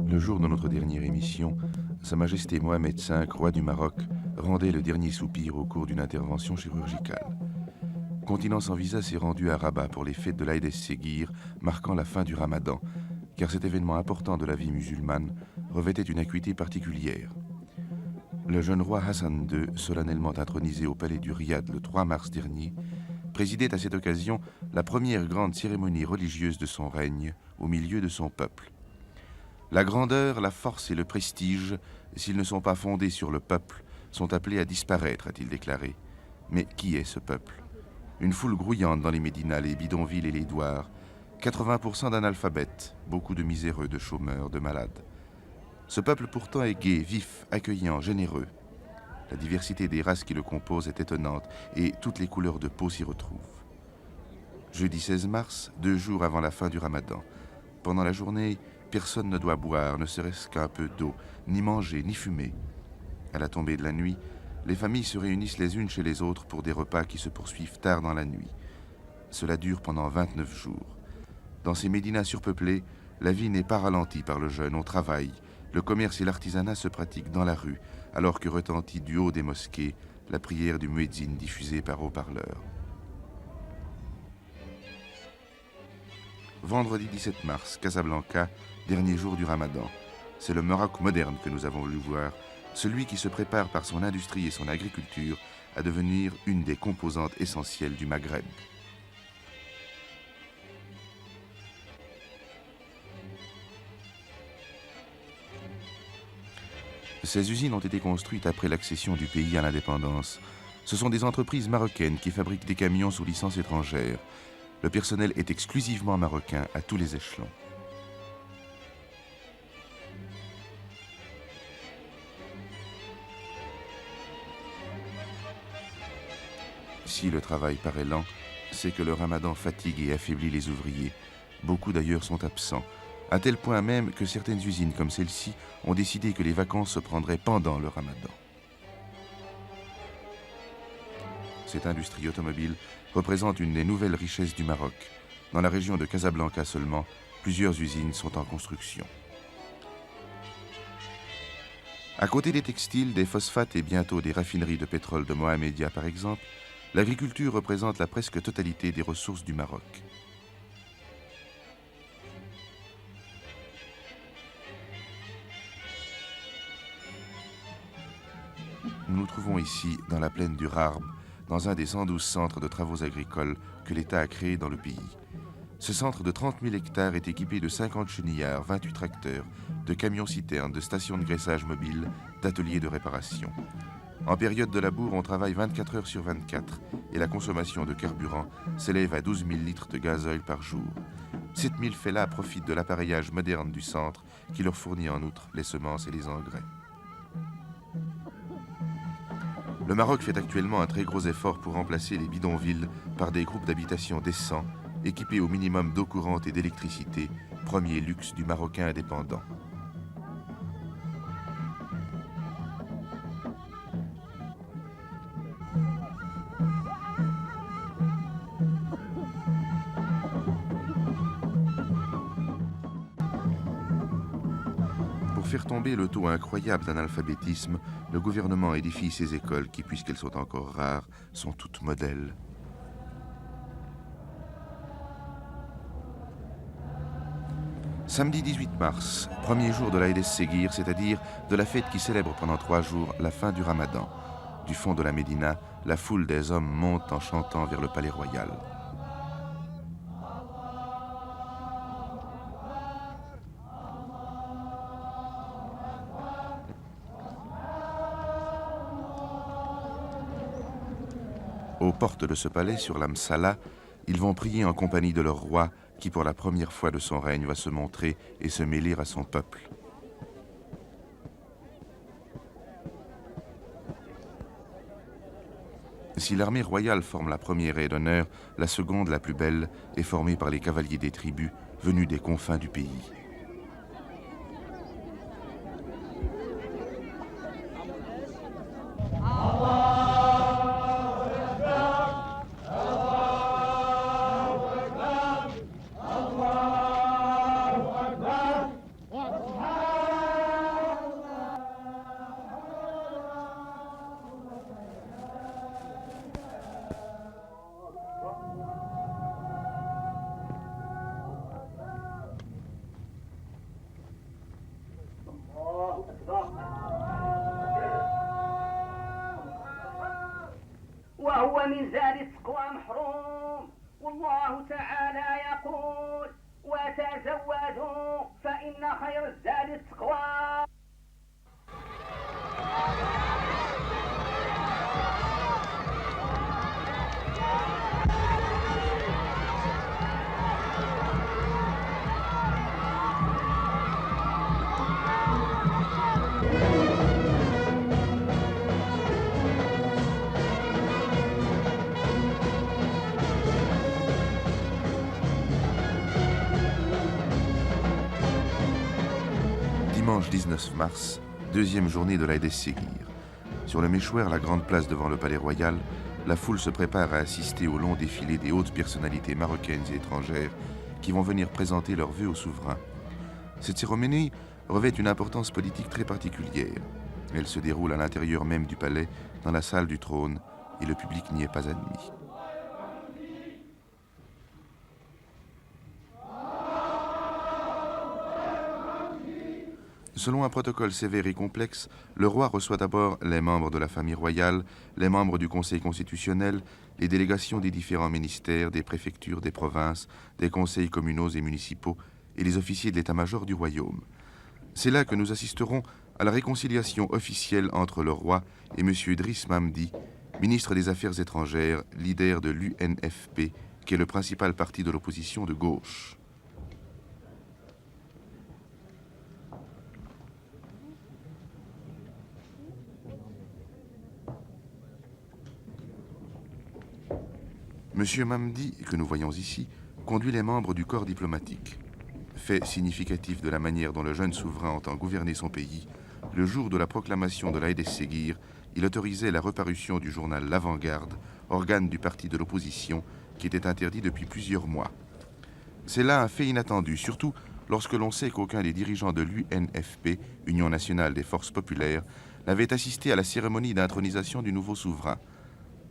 Le jour de notre dernière émission, Sa Majesté Mohamed V, roi du Maroc, rendait le dernier soupir au cours d'une intervention chirurgicale. Continent sans visa s'est rendu à Rabat pour les fêtes de l'Aïd es-Séguir, marquant la fin du Ramadan, car cet événement important de la vie musulmane revêtait une acuité particulière. Le jeune roi Hassan II, solennellement intronisé au palais du Riyad le 3 mars dernier, présidait à cette occasion la première grande cérémonie religieuse de son règne au milieu de son peuple. La grandeur, la force et le prestige, s'ils ne sont pas fondés sur le peuple, sont appelés à disparaître, a-t-il déclaré. Mais qui est ce peuple? Une foule grouillante dans les médinas, les bidonvilles et les douars, 80% d'analphabètes, beaucoup de miséreux, de chômeurs, de malades. Ce peuple pourtant est gai, vif, accueillant, généreux. La diversité des races qui le composent est étonnante et toutes les couleurs de peau s'y retrouvent. Jeudi 16 mars, 2 jours avant la fin du Ramadan. Pendant la journée, personne ne doit boire, ne serait-ce qu'un peu d'eau, ni manger, ni fumer. À la tombée de la nuit, les familles se réunissent les unes chez les autres pour des repas qui se poursuivent tard dans la nuit. Cela dure pendant 29 jours. Dans ces médinas surpeuplés, la vie n'est pas ralentie par le jeûne, on travaille. Le commerce et l'artisanat se pratiquent dans la rue, alors que retentit du haut des mosquées la prière du muezzin diffusée par haut-parleur. Vendredi 17 mars, Casablanca, dernier jour du Ramadan. C'est le Maroc moderne que nous avons voulu voir, celui qui se prépare par son industrie et son agriculture à devenir une des composantes essentielles du Maghreb. Ces usines ont été construites après l'accession du pays à l'indépendance. Ce sont des entreprises marocaines qui fabriquent des camions sous licence étrangère. Le personnel est exclusivement marocain à tous les échelons. Si le travail paraît lent, c'est que le Ramadan fatigue et affaiblit les ouvriers. Beaucoup d'ailleurs sont absents, à tel point même que certaines usines comme celle-ci ont décidé que les vacances se prendraient pendant le Ramadan. Cette industrie automobile représente une des nouvelles richesses du Maroc. Dans la région de Casablanca seulement, plusieurs usines sont en construction. À côté des textiles, des phosphates et bientôt des raffineries de pétrole de Mohammedia par exemple, l'agriculture représente la presque totalité des ressources du Maroc. Nous nous trouvons ici, dans la plaine du Rarb, dans un des 112 centres de travaux agricoles que l'État a créés dans le pays. Ce centre de 30 000 hectares est équipé de 50 chenillards, 28 tracteurs, de camions-citernes, de stations de graissage mobiles, d'ateliers de réparation. En période de labour, on travaille 24 heures sur 24 et la consommation de carburant s'élève à 12 000 litres de gasoil par jour. 7 000 fellahs profitent de l'appareillage moderne du centre qui leur fournit en outre les semences et les engrais. Le Maroc fait actuellement un très gros effort pour remplacer les bidonvilles par des groupes d'habitation décents, équipés au minimum d'eau courante et d'électricité, premier luxe du Marocain indépendant. Pour faire tomber le taux incroyable d'analphabétisme, le gouvernement édifie ces écoles qui, puisqu'elles sont encore rares, sont toutes modèles. Samedi 18 mars, premier jour de l'Aïd es-Séguir, c'est-à-dire de la fête qui célèbre pendant 3 jours la fin du Ramadan. Du fond de la Médina, la foule des hommes monte en chantant vers le palais royal. Aux portes de ce palais, sur la Msala, ils vont prier en compagnie de leur roi qui, pour la première fois de son règne, va se montrer et se mêler à son peuple. Si l'armée royale forme la première aide d'honneur, la seconde, la plus belle, est formée par les cavaliers des tribus venus des confins du pays. من زاد التقوى محروم والله تعالى يقول وتزودوا فإن خير الزاد التقوى. Dimanche 19 mars, deuxième journée de l'Aïd es-Séguir. Sur le Méchouer, la grande place devant le palais royal, la foule se prépare à assister au long défilé des hautes personnalités marocaines et étrangères qui vont venir présenter leurs vœux au souverain. Cette cérémonie revêt une importance politique très particulière. Elle se déroule à l'intérieur même du palais, dans la salle du trône, et le public n'y est pas admis. Selon un protocole sévère et complexe, le roi reçoit d'abord les membres de la famille royale, les membres du Conseil constitutionnel, les délégations des différents ministères, des préfectures, des provinces, des conseils communaux et municipaux et les officiers de l'état-major du royaume. C'est là que nous assisterons à la réconciliation officielle entre le roi et M. Driss Mamdi, ministre des Affaires étrangères, leader de l'UNFP, qui est le principal parti de l'opposition de gauche. Monsieur Mamdi, que nous voyons ici, conduit les membres du corps diplomatique. Fait significatif de la manière dont le jeune souverain entend gouverner son pays, le jour de la proclamation de l'Aïd es-Séguir, il autorisait la reparution du journal L'Avant-Garde, organe du parti de l'opposition, qui était interdit depuis plusieurs mois. C'est là un fait inattendu, surtout lorsque l'on sait qu'aucun des dirigeants de l'UNFP, Union nationale des forces populaires, n'avait assisté à la cérémonie d'intronisation du nouveau souverain.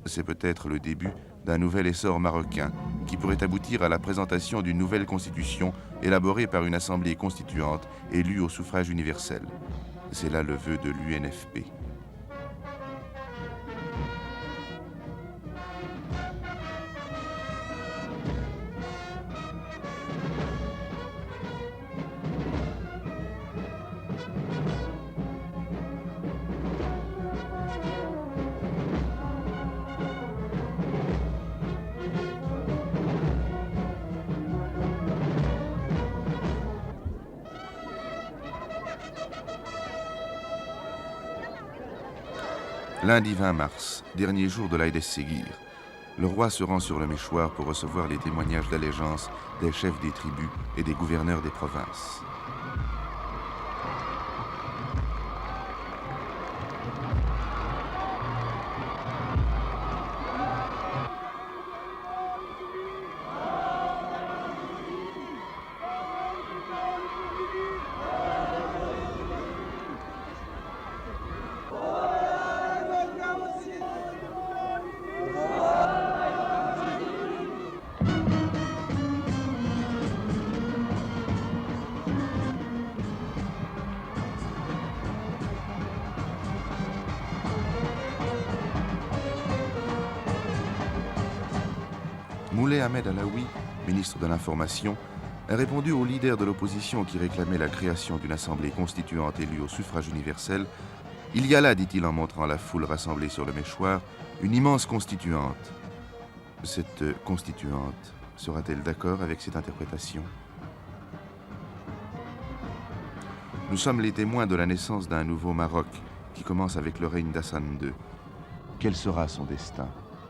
C'est peut-être le début d'un nouvel essor marocain qui pourrait aboutir à la présentation d'une nouvelle constitution élaborée par une assemblée constituante élue au suffrage universel. C'est là le vœu de l'UNFP. Lundi 20 mars, dernier jour de l'Aïd es-Séguir, le roi se rend sur le Méchouar pour recevoir les témoignages d'allégeance des chefs des tribus et des gouverneurs des provinces. Moulay Ahmed Alaoui, ministre de l'Information, a répondu aux leaders de l'opposition qui réclamaient la création d'une assemblée constituante élue au suffrage universel. Il y a là, dit-il en montrant la foule rassemblée sur le Méchouar, une immense constituante. Cette constituante sera-t-elle d'accord avec cette interprétation? Nous sommes les témoins de la naissance d'un nouveau Maroc qui commence avec le règne d'Hassan II. Quel sera son destin ?